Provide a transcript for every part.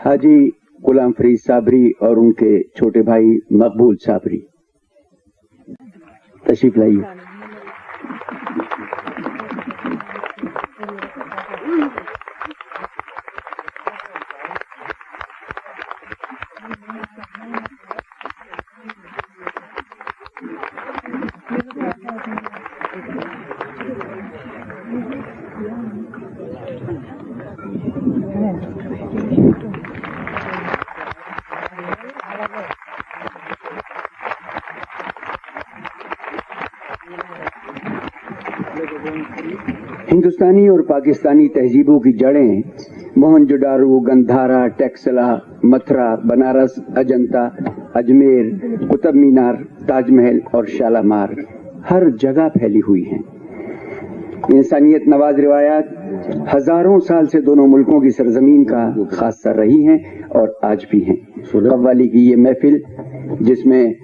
हाजी गुलाम फरीद साबरी और उनके छोटे भाई मकबूल साबरी तशरीफ लाइए। हिंदुस्तानी और पाकिस्तानी तहजीबों की जड़ें मोहनजोदारो, गंधारा, टेक्सला, मथुरा, बनारस, अजंता, अजमेर, कुतुब मीनार, ताजमहल और शालामार हर जगह फैली हुई हैं। इंसानियत नवाज रिवायात हजारों साल से दोनों मुल्कों की सरजमीन का खासा रही हैं और आज भी हैं। कव्वाली की ये महफिल जिसमें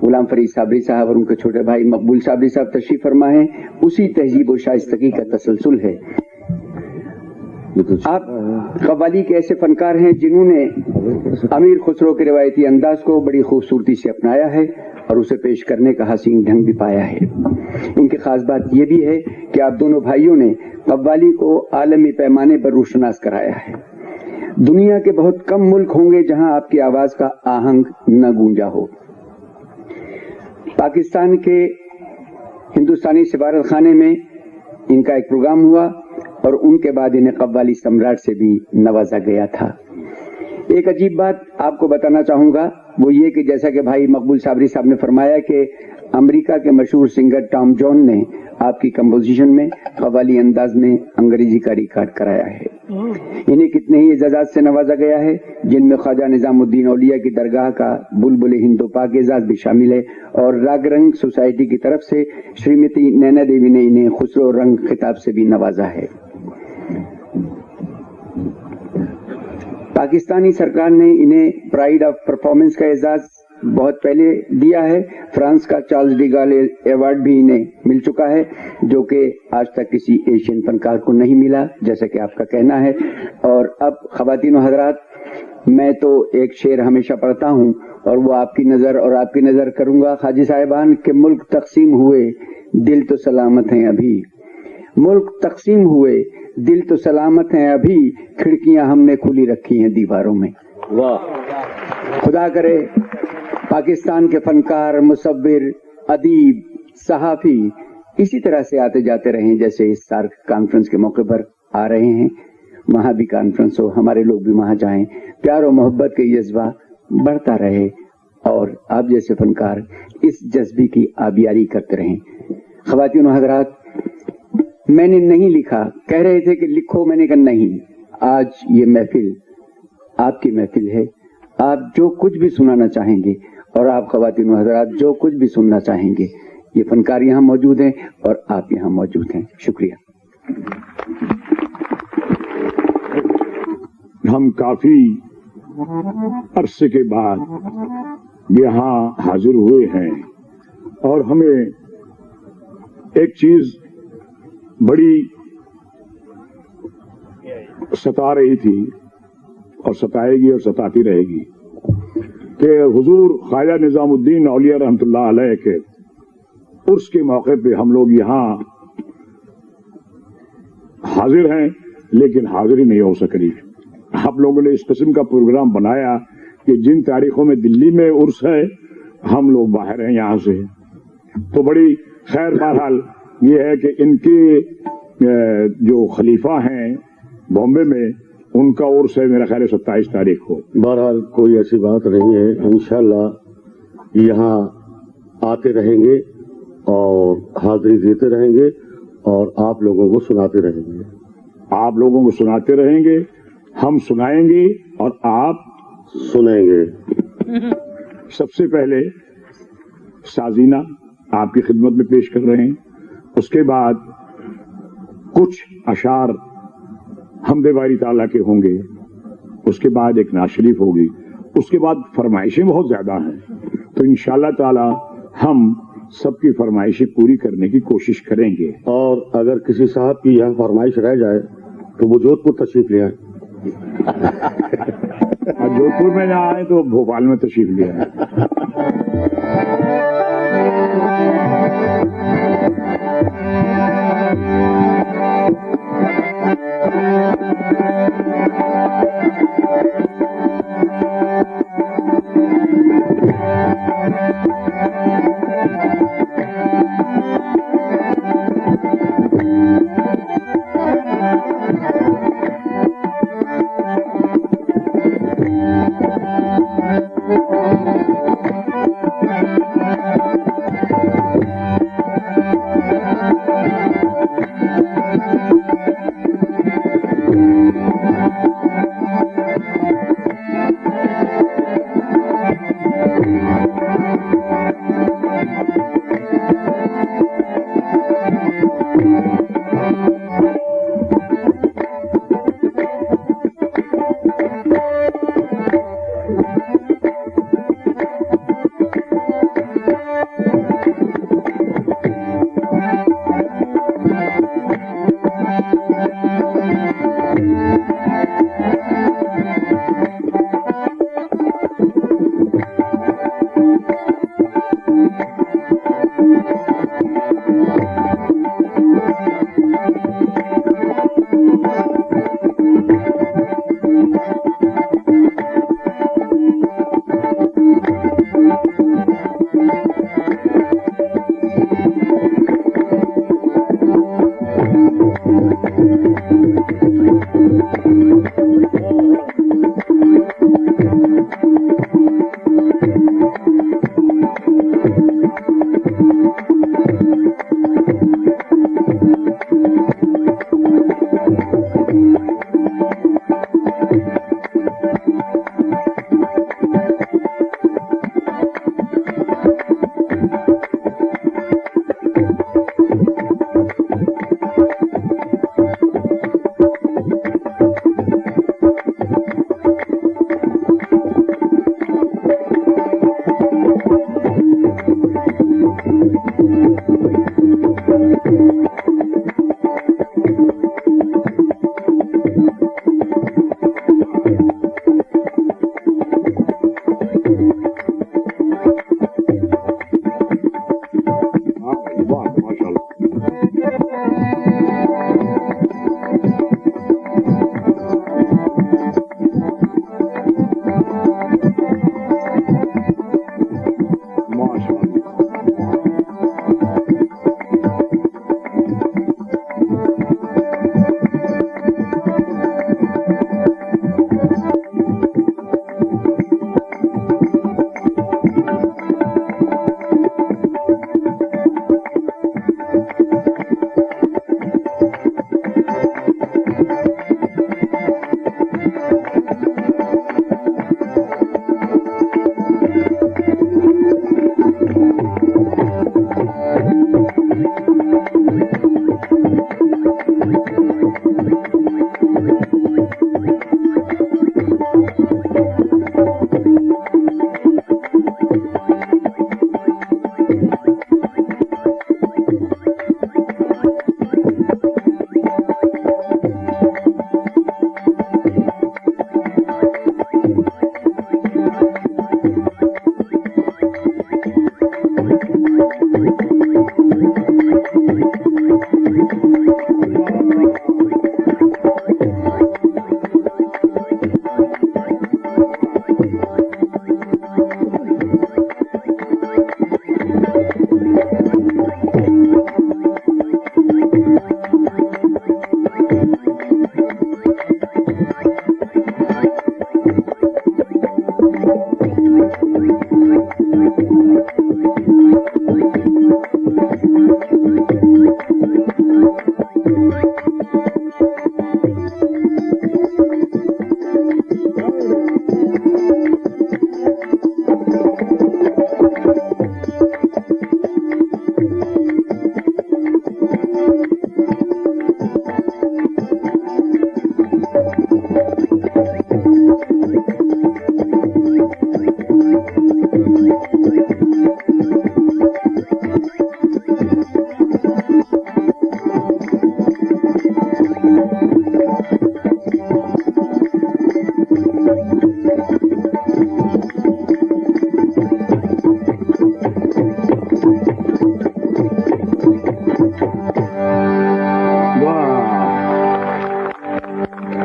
गुलाम फरीद साबरी साहब और उनके छोटे भाई मकबूल साबरी साहब तशरीफ फरमा है, उसी तहजीब और शाइस्तगी का तसलसल है। आप कव्वाली के ऐसे फनकार हैं जिन्होंने अमीर खुसरो के रिवायती अंदाज को बड़ी खूबसूरती से अपनाया है और उसे पेश करने का हसीन ढंग भी पाया है। इनकी खास बात यह भी है कि आप दोनों भाइयों ने कव्वाली को आलमी पैमाने पर रोशनास कराया है। दुनिया के बहुत कम मुल्क होंगे जहां आपकी आवाज का आहंग न गूंजा हो। पाकिस्तान के हिंदुस्तानी सिफारत खाने में इनका एक प्रोग्राम हुआ और उनके बाद इन्हें कव्वाली सम्राट से भी नवाजा गया था। एक अजीब बात आपको बताना चाहूंगा, वो ये कि जैसा कि भाई मकबूल साबरी साहब ने फरमाया कि अमेरिका के मशहूर सिंगर टॉम जॉन ने आपकी कंपोजिशन में कव्वाली अंदाज में अंग्रेजी का रिकॉर्ड कराया है। इन्हें कितने ही एजाज़ात से नवाजा गया है, जिनमें ख्वाजा निजामुद्दीन औलिया की दरगाह का बुलबुल हिंदो पाक एजाज भी शामिल है और राग रंग सोसाइटी की तरफ से श्रीमती नैना देवी ने इन्हें खुसरो रंग खिताब से भी नवाजा है। पाकिस्तानी सरकार ने इन्हें प्राइड ऑफ परफॉर्मेंस का एजाज बहुत पहले दिया है। फ्रांस का चार्ल्स डी गॉल अवार्ड भी इन्हें मिल चुका है, जो कि आज तक किसी एशियन फनकार को नहीं मिला, जैसा कि आपका कहना है। और अब ख़वातीन व हज़रात, मैं तो एक शेर हमेशा पढ़ता हूँ और वो आपकी नज़र और आपकी नज़र करूँगा। हाजी साहिबान के मुल्क तकसीम हुए, दिल तो सलामत हैं अभी। मुल्क तकसीम हुए, दिल तो सलामत हैं अभी, खिड़कियां हमने खुली रखी हैं दीवारों में। वाह, खुदा करे पाकिस्तान के फनकार, मुसव्विर, अदीब, सहाफ़ी इसी तरह से आते जाते रहें जैसे इस सार्क कॉन्फ्रेंस के मौके पर आ रहे हैं। वहां भी कॉन्फ्रेंस हो, हमारे लोग भी वहां जाएं, प्यार और मोहब्बत का जज्बा बढ़ता रहे और आप जैसे फनकार इस जज्बे की आबियारी करते रहें। ख़वातीन व हज़रात, मैंने नहीं लिखा, कह रहे थे कि लिखो, मैंने कहा नहीं, आज ये महफिल आपकी महफिल है। आप जो कुछ भी सुनाना चाहेंगे और आप ख़वातीन व हज़रात जो कुछ भी सुनना चाहेंगे, ये फनकार यहाँ मौजूद हैं और आप यहाँ मौजूद हैं। शुक्रिया। हम काफी अरसे के बाद यहाँ हाजिर हुए हैं और हमें एक चीज बड़ी सता रही थी और सताएगी और सताती रहेगी कि हुजूर ख्वाजा निजामुद्दीन औलिया रहमतुल्लाह अलैह के उर्स के मौके पे हम लोग यहाँ हाजिर हैं, लेकिन हाजिरी नहीं हो सक रही। आप लोगों ने इस किस्म का प्रोग्राम बनाया कि जिन तारीखों में दिल्ली में उर्स है, हम लोग बाहर हैं यहाँ से, तो बड़ी खैर। बहरहाल ये है कि इनके जो खलीफा हैं बॉम्बे में, उनका उर्स है मेरा ख्याल 27 तारीख को। बहरहाल कोई ऐसी बात नहीं है, इंशाल्लाह यहाँ आते रहेंगे और हाजिरी देते रहेंगे और आप लोगों को सुनाते रहेंगे। आप लोगों को सुनाते रहेंगे, हम सुनाएंगे और आप सुनेंगे। सबसे पहले साजीना आपकी खिदमत में पेश कर रहे हैं, उसके बाद कुछ अशार हमदे बारी ताला के होंगे, उसके बाद एक नात शरीफ होगी, उसके बाद फरमाइशें बहुत ज्यादा हैं। तो इंशाअल्लाह ताला हम सबकी फरमाइशें पूरी करने की कोशिश करेंगे। और अगर किसी साहब की यहाँ फरमाइश रह जाए तो वो जोधपुर तशरीफ ले आए। और जोधपुर में जहाँ आए तो भोपाल में तशरीफ लिया है।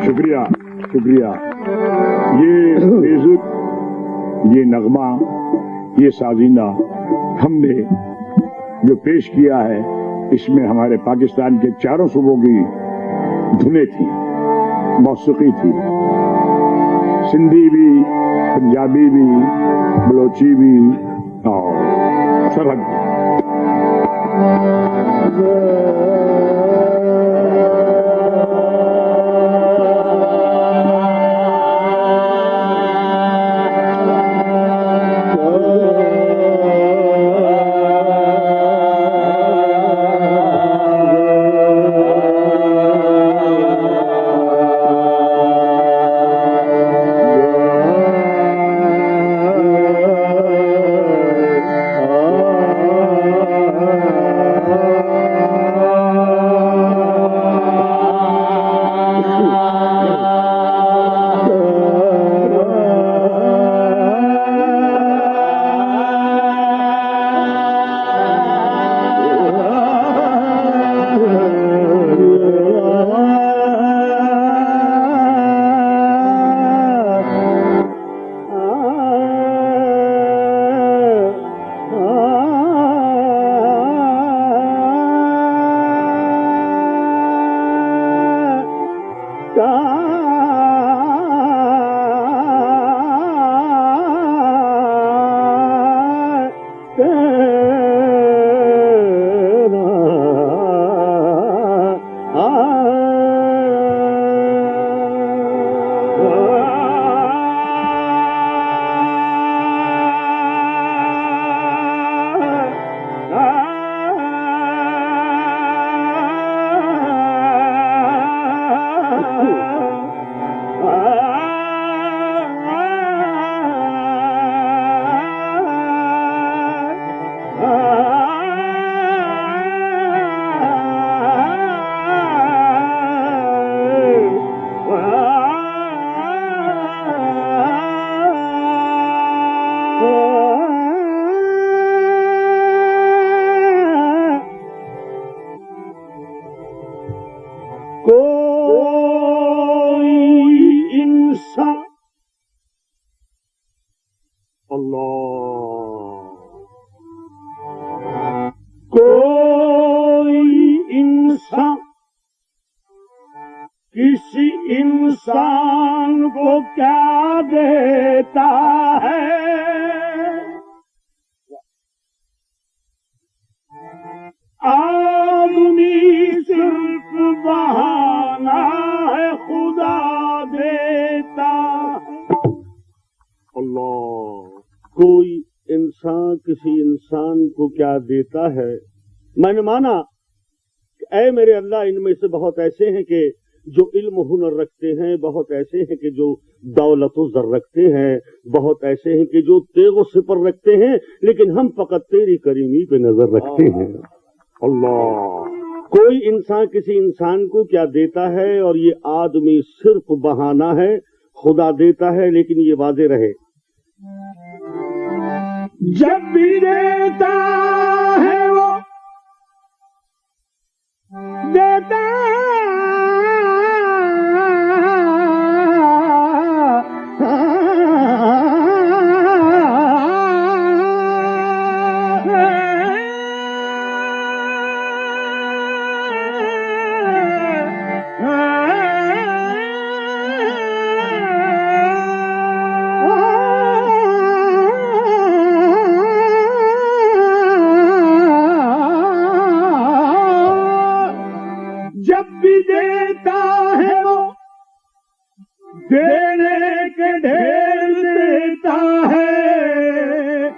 शुक्रिया शुक्रिया। ये बेजुद, ये नगमा, ये साजीना हमने जो पेश किया है, इसमें हमारे पाकिस्तान के चारों सूबों की धुनें थी, मौसीकी थी, सिंधी भी, पंजाबी भी, बलोची भी और सरहद भी। किसी इंसान को क्या देता है, आदमी सिर्फ बहाना है, खुदा देता है। अल्लाह, कोई इंसान किसी इंसान को क्या देता है। मैंने माना ऐ मेरे अल्लाह, इनमें से बहुत ऐसे हैं कि जो इल्म हुनर रखते हैं, बहुत ऐसे हैं कि जो दौलत ज़र रखते हैं, बहुत ऐसे हैं कि जो तेग सिपर रखते हैं, लेकिन हम फकत तेरी करीमी पे नजर रखते हैं। अल्लाह, कोई इंसान किसी इंसान को क्या देता है, और ये आदमी सिर्फ बहाना है, खुदा देता है। लेकिन ये वादे रहे, जब भी देता है वो देता देने के ढेर देता है,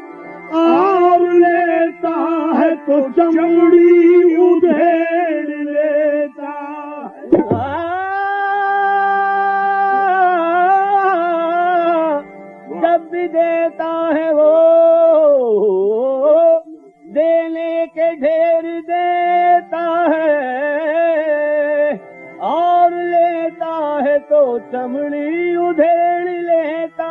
और लेता है तो चमड़ी उधेड़ लेता है। जब भी देता है वो देने के ढेर देता है, और लेता है तो चमड़ी उधेड़ लेता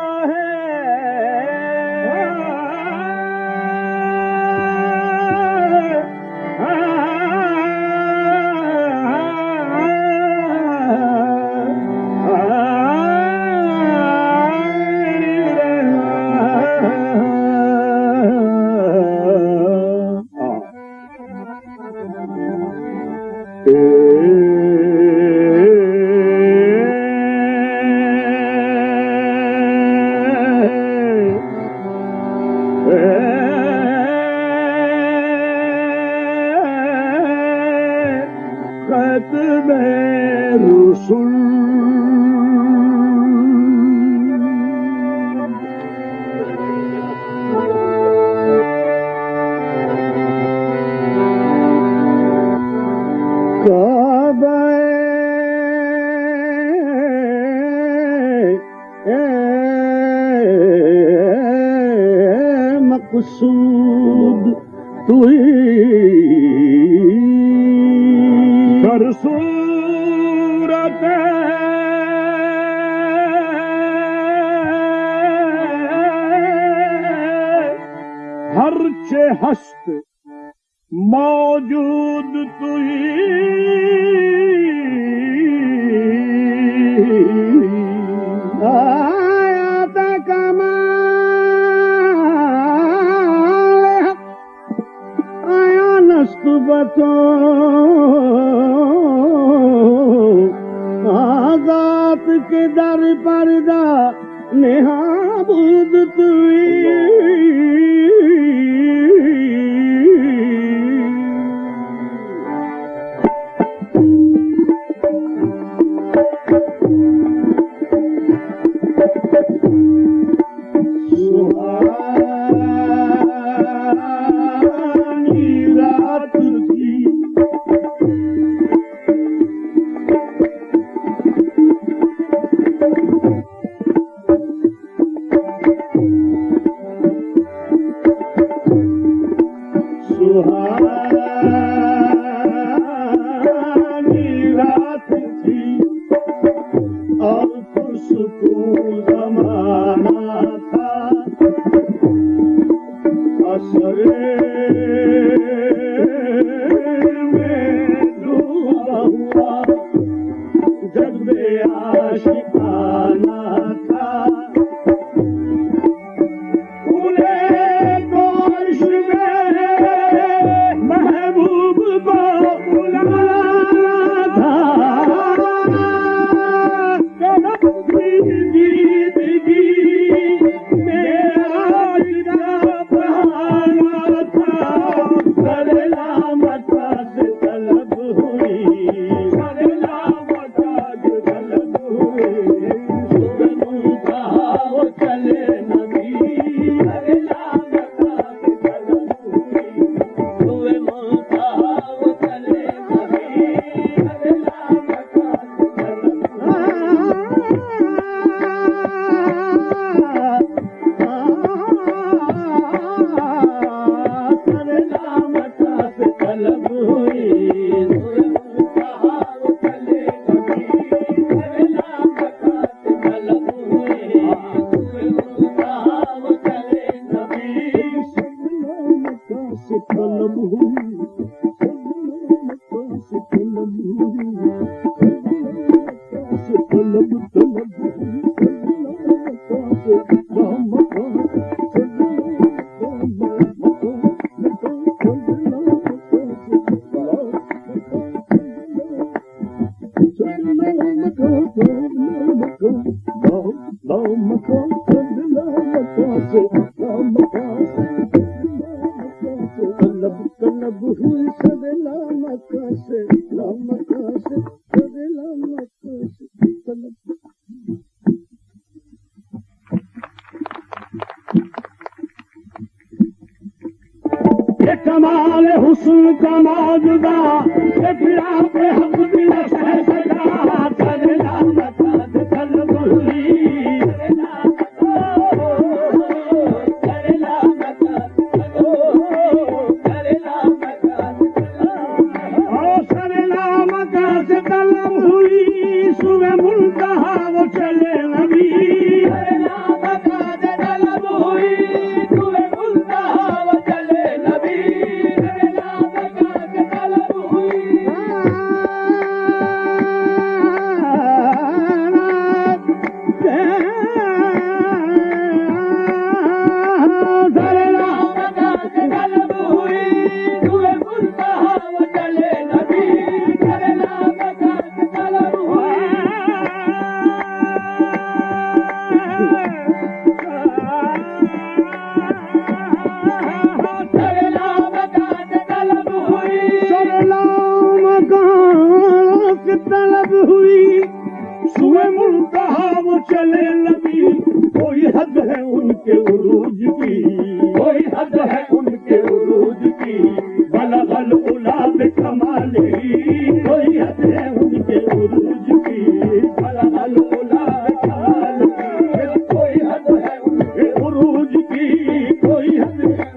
मकसूद तू कर सूरत हर चे हस्त मौजूद तू आयात कमाल आया नस्तु बतो आजात के दर पर्दा नेहाबूद तुई सुहानी रात थी सुहानी रात थी और पुरसुकून ज़माना था असरे में डूबा हुआ जज्बे आशिकाना था उन्हें गोश में महबूब को बुलाना था जीदगी मेरा बहाना था सरला मता से तलब हुई सरला मता से तलब हुई सुगम कहा वो चले नबी सरला मता से तलब हुई सुगम कहा वो चले नबी सरला मता से तलब तलब हुई कहा वो चले नबी सरला मता से तलब हुई कहा वो चले नबी सरला मता से तलब हुई सरला मता से तलब हुई से तलब तलब हुई सरला मता से रामता तलब हुई सदला मक्का से मक्का से सदला मक्का से तलब कमाल हुस्न का मौजूदा फिरा पे हक दिल सह सजा सदला मक्का से तलब हुई तलब हुई सुबह मुल्तहा वो चले नबी सरला मता से तलब हुई सुबह मुल्तहा वो चले नबी सरला मता से तलब हुई सरला मता से तलब हुई सुबह मुल्तहा वो चले नबी सरला मता से तलब हुई सरला मता से तलब हुई सरला मता से तलब हुई सुबह मुल्तहा वो चले नबी कोई हद है उनके उरूज की कोई हद है उनके उरूज की बलगल उला कमाले कोई हद है उनके उरूज की बलगल उला कमाले कोई हद है उनके उरूज की कोई हद है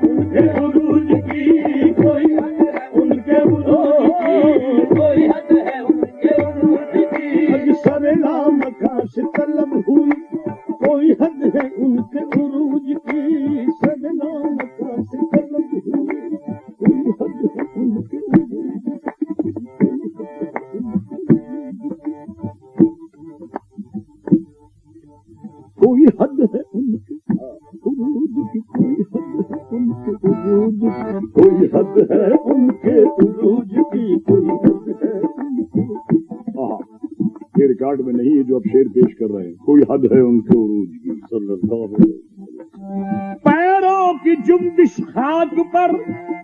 कोई हद है उनके उरूज की, सदनामत से तलब हुई, कोई हद है उनके उरूज की, कोई हद है उनके उरूज की, कोई हद है उनके उरूज की, कोई हद है उनके उरूज की, कोई हद है उनके। ये रिकॉर्ड में नहीं है जो आप शेर पेश कर रहे हैं, कोई हद है उनके उरूज की। सल्लल्लाहु अलैहि वसल्लम। पैरों की जुम्बिश खाक पर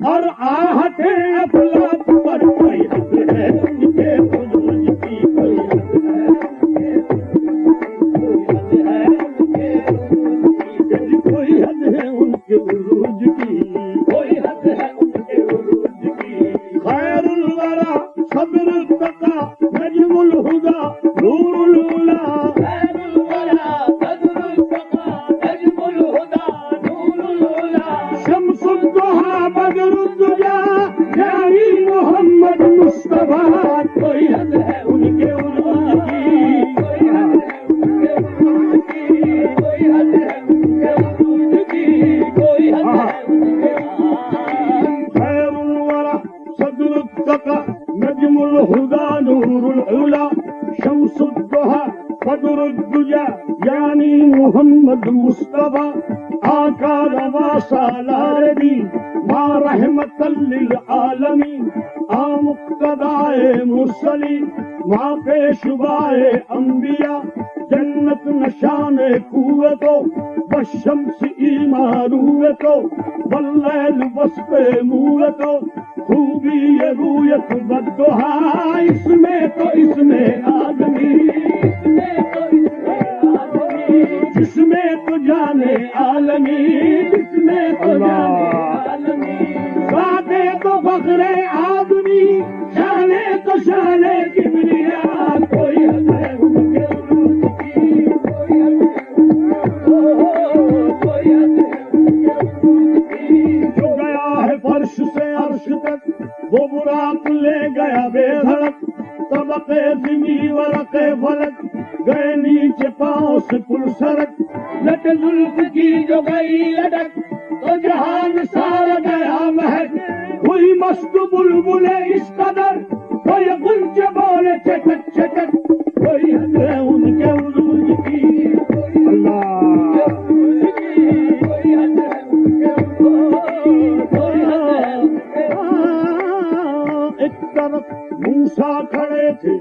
और आहते अफलाक पर, कोई हद है उनके उरूज की, कोई हद है, कोई हद है उनके उरूज की, कोई हद है उनके उरूज की। खैरुल वरा सब्र तका नजमुल हुदा नूरुल उला, खैरुल वरा सब्र तका नजमुल हुदा नूरुल उला, शम्सुद दुहा बदरुद दुजा यानी मोहम्मद मुस्तफा, कोई हद है उनके उरूज की, कोई हद है उनके उरूज की, कोई हद है उनके उरूज की, कोई हद है उनके। खैरुल वरा सब्र तका नजमुल हुदा नूरुल उला, शम्सुद दुहा बदरुद दुजा यानी मोहम्मद मुस्तफा, आका रवा सालारदी मा रहमतल लिल आलमीन, आ मुक्तदाए मुरसली मा पेशवाए अंबिया, जन्नत नशाने कुव्वतो बशम्स ईमारूवतो वल्लैल वस्फ़े मूवतो, खूबी ये रूयत बद्दुहा, इसमें तो इसमें आदमी, इसमें तो इसमें आदमी, जिसमें तो जाने आलमी, जिसमें तो जाने आलमी, सादे तो फख्रे आदमी, शाने तो शाने किबरिया, कोई हद है उनके उरूज की, कोई हद है, कोई हद है उनके उरूज की। जो गया है फर्श से अर्श तक वो बुराक ले गया बेधड़क, तबके ज़मीं वरक़े फलक गए नीचे पाँव से पुल सरक, लट जुल्फ की जो गई लटक तो जहान सारा गया महक, हुई मस्त बुलबुले इस कदर कोई गुंजे बोले चटक चटक, कोई हद है उनके उरूज की, कोई हद है उनके उरूज, कोई हद है उनके। एक तरफ मूसा खड़े थे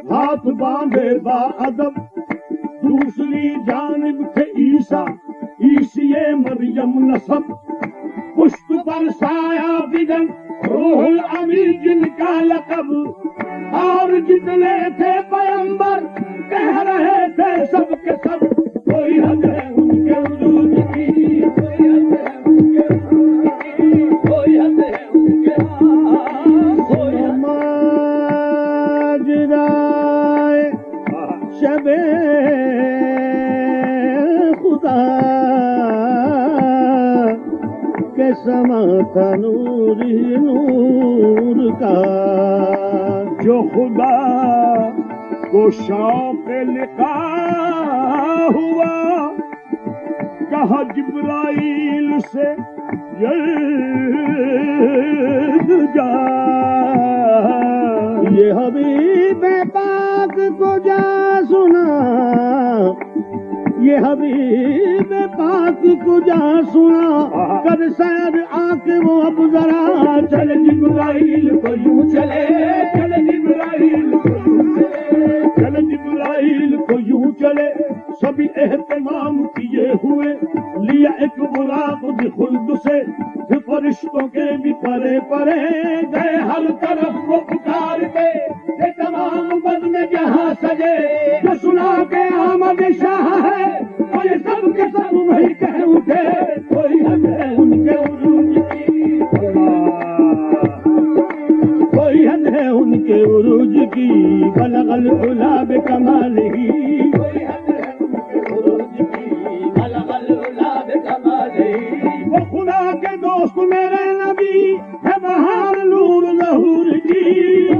हाथ बांधे बाअदब, दूसरी जानिब थे ईसा ईसिए मरियम नसब, पुष्प पर साया बिगन रूहुल अमीन जिनका लकब, और जितने थे पैगंबर कह रहे थे सब के सब, कोई हद है उनके उरूज की, कोई हद है उनके उरूज की, कोई हद है उनके, कोई माजराए शबे खुदा के समा था नूर ही नूर का, जो खुदा को शौक लिखा हुआ, कहा जिब्राइल से जल्द जा, ये हबीब पाक को जा सुना, ये हबीब पाक को जा सुना, कर सैर आके वो अब जरा, चल जिब्राइल को यूं चले, चल जिब्राइल को यूं चले, चल जिब्राइल को यूं चले, सभी एहतमाम किए हुए, लिया एक बुराक खुल्द से, फरिश्तों के भी परे परे गए हर तरफ वो पुकार के, ये तमाम बद में जहाँ सजे, जो सुना के आमद शाह है, वो ये सब के सब वही कह उठे, कोई हद है उनके उरूज की, कोई हद है उनके उरूज की, बलगल उला बिकमालिही, कोई हद है उनके उरूज की, बलगल उला बिकमालिही। वो खुदा के दोस्त मेरे नबी है बहार नूर ज़हूर की,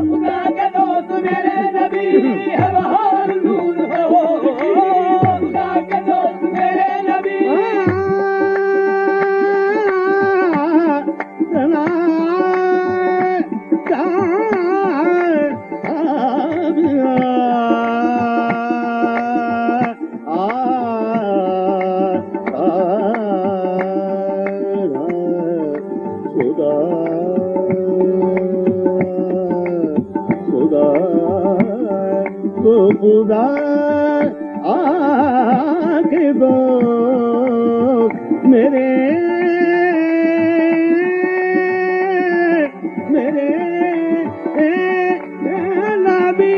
खुदा के दोस्त मेरे नबी है बहार नूर ज़हूर की, खुदा के दोस्त खुदा के दोस्त मेरे नबी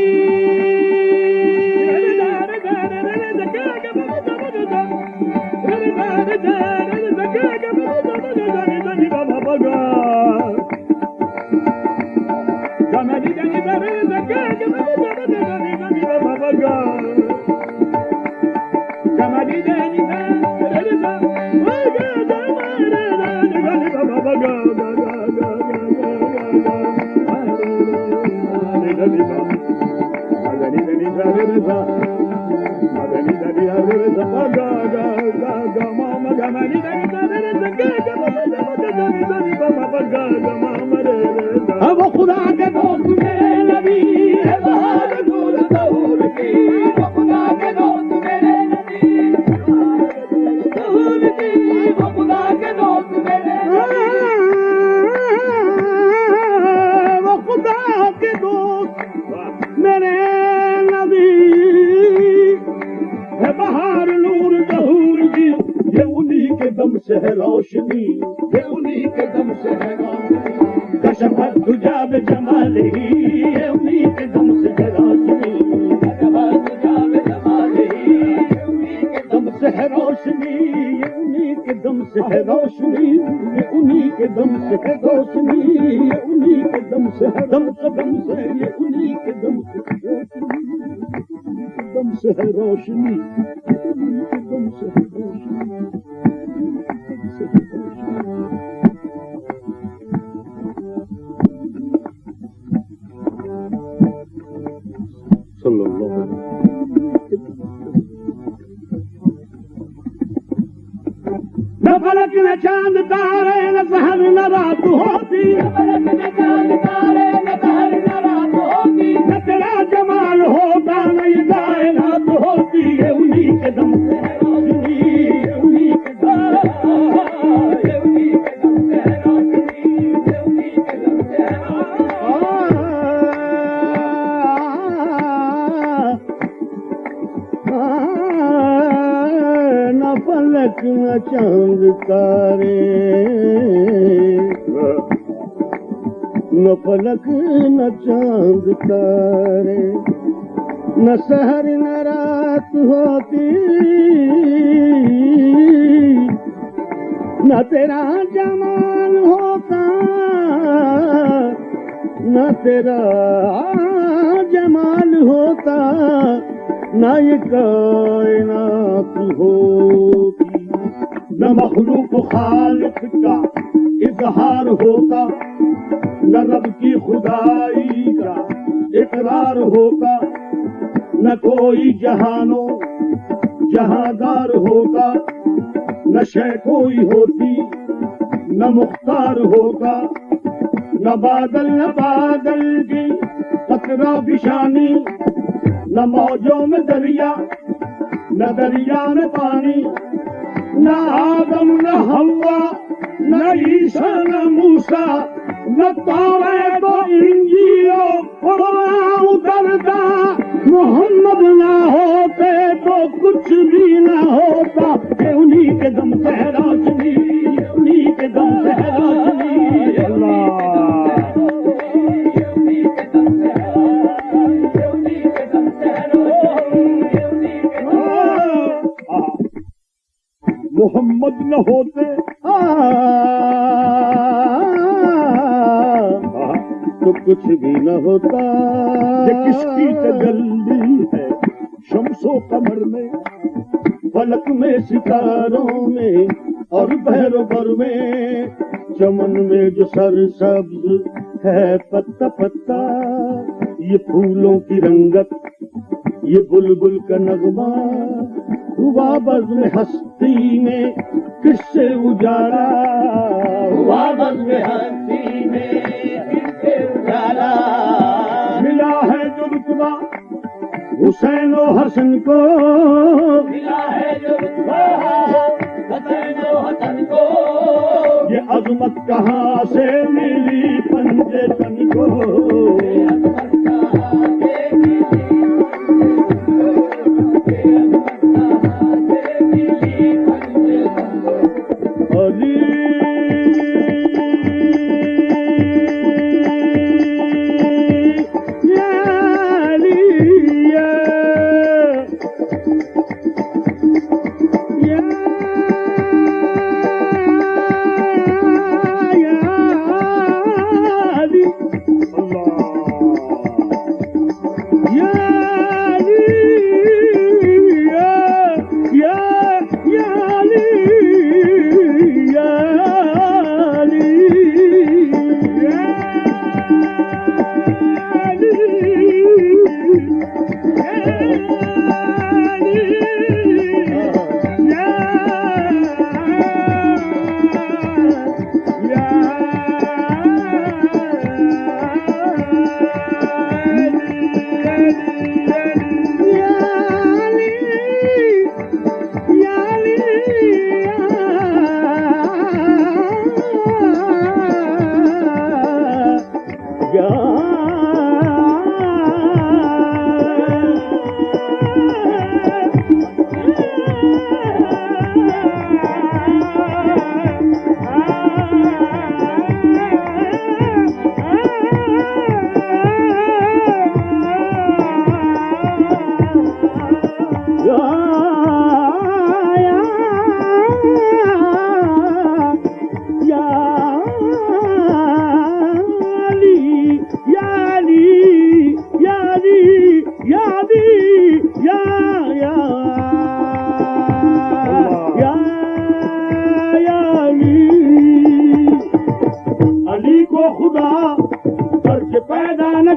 अब खुदा के दोस्त मेरे नबी है बहार दूर दूर की खुदा के दोस्त मेरे नबी दूर की खुदा के दोस्त मेरे वो खुदा के दोस्त मेरे नबी है बहार नूर जहूर की ये उन्हीं के दम से है रोशनी ये उन्हीं के दम से है रोशनी कशफत तुजाब जमालही ये उन्हीं के दम से है रोशनी कशफत तुजाब जमालही ये उन्हीं के दम से है रोशनी ये उन्हीं के दम से है रोशनी ये उन्हीं के दम से है रोशनी ये उन्हीं के दम से है दम से ये उन्हीं के दम से है रोशनी दम से है रोशनी दम से है रोशनी न फलक न चांद तारे न सहर न रात होती न फलक न चांद तारे न सहर न रात होती न तेरा जमाल होता न ये कायनात होती ये उन्हीं के दम से है रोशनी ये उन्हीं के दम ये उन्हीं के दम से है रोशनी ये उन्हीं के दम से है न फलक न चांद तारे न फलक न चांद तारे न सहर न रात होती न तेरा जमाल होता न तेरा जमाल होता न ये कायनात होती न मखलूक खालिक का इजहार होता न रब की खुदाई का इकरार होता न कोई जहानो जहांदार होता न शय कोई होती न मुख्तार होता न बादल की कतरा बिशानी न मौजों में दरिया न दरिया में पानी न आदम न हवा न ईसा न मूसा न तौरे तो इंजीलो कुरान उतरता मोहम्मद ना होते तो कुछ भी न होता ये उन्हीं के दम से है रोशनी ये उन्हीं के दम से है रोशनी अल्लाह मोहम्मद न होते तो कुछ भी न होता ये किसकी तजल्ली है शम्सो कमर में फलक में सितारों में और बहरो बर में चमन में जो सरसब्ज है पत्ता पत्ता ये फूलों की रंगत ये बुलबुल का नगमा हुआ बज़्म हस्ती में किससे उजाला हुआ बज़्म हस्ती में किससे उजाला मिला है जो रुतबा हुसैन और हसन को मिला है जो रुतबा हुसैन और हसन को ये अज़मत कहाँ से मिली पंजे तन को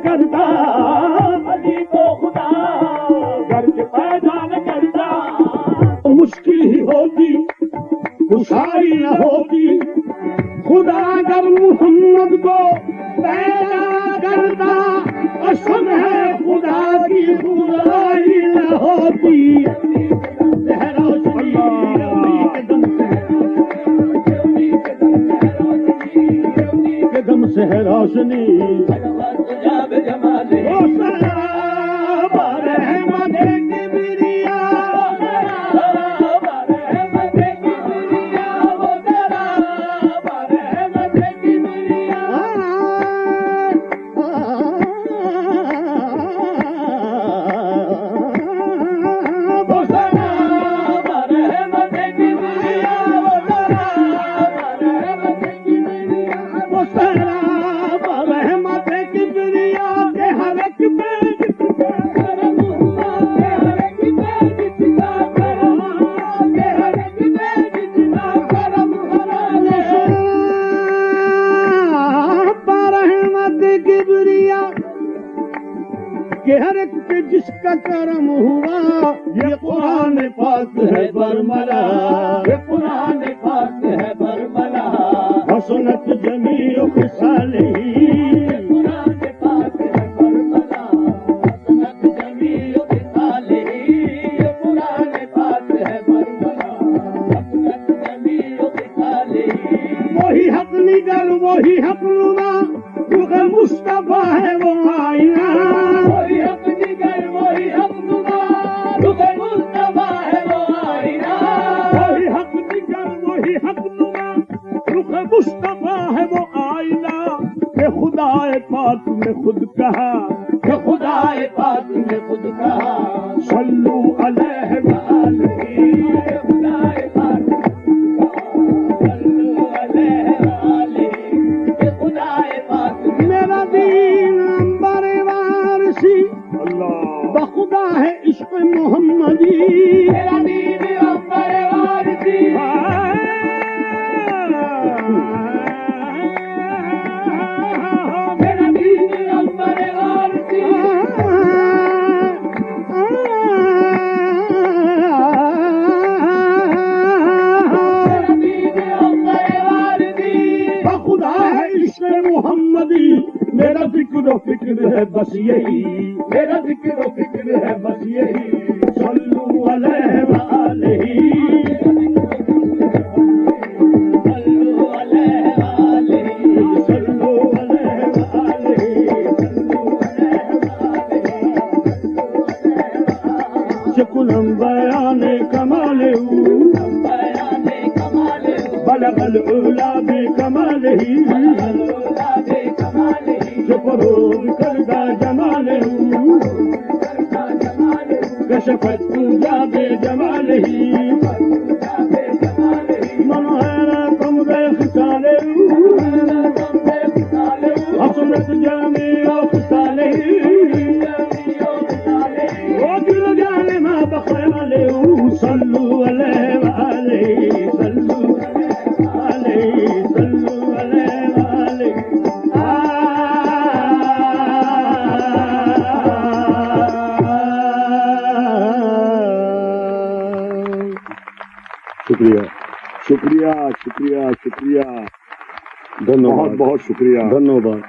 करता, अली को खुदा गर्ज पैदा न करता। मुश्किल ही होती, खुशाई न होती, खुदा अगर मोहम्मद को पैदा करता। कसम है खुदा की खुदाई न होती। कदम से है रोशनी, के हर एक पे जिसका करम हुआ। ये कुरान पाक है बरमला, ये कुरान पाक है बरमला। हसनत जमीओ खिसालिही, ये कुरान पाक है बरमला। हसनत जमीओ खिसालिही, ये कुरान पाक है बरमला। हसनत जमीओ खिसालिही। वही हक निगर, वही हक नुमा, क्योंकि मुस्तफा है वो आईना। वही हक निगर, वही हक नुमा, क्योंकि मुस्तफा है वो आईना। वही हक निगर, वही हक नुमा, क्योंकि मुस्तफा है वो आईना। कि खुदाए पाक ने खुद कहा, कि खुदाए पाक ने खुद कहा, सल्लू अलैहि व आलिही। खुदाए पाक सल्लू अलैहि व आलिही। कि खुदाए पाक मेरा दीन बरवारसी बखुदा है इश्क मोहम्मदी। मेरा दीन बरवारसी, मेरा दीन बरवारसी। मेरा दीन बरवारसी बखुदा है इश्क मोहम्मदी। मेरा जिक्र फिक्र है बस यही, मेरा जिक्र फिक्र है बस यही। सल्लू अलैहि व आलिही, सल्लू अलैहि व आलिही, सल्लू अलैहि व आलिही, सल्लू अलैहि व आलिही। शकुनम बयाने कमालेहू, बयाने कमालेहू। बलगल उला बे कमालेही, बलगल उला बे कमालेही। फरोग करदा जमालेहू, कशफत पूजा बे जमालेही। मनोहरा कमरे खिसालेहू, हसनत जमीओ खिसालेही। वो दिल जाने मा बखमालेहू। सल्लू अलैहि व आलिही, सल्लू अलैहि, सल्लू अलैहि व आलिही। शुक्रिया, शुक्रिया, शुक्रिया, शुक्रिया। धन्यवाद, बहुत बहुत शुक्रिया, धन्यवाद।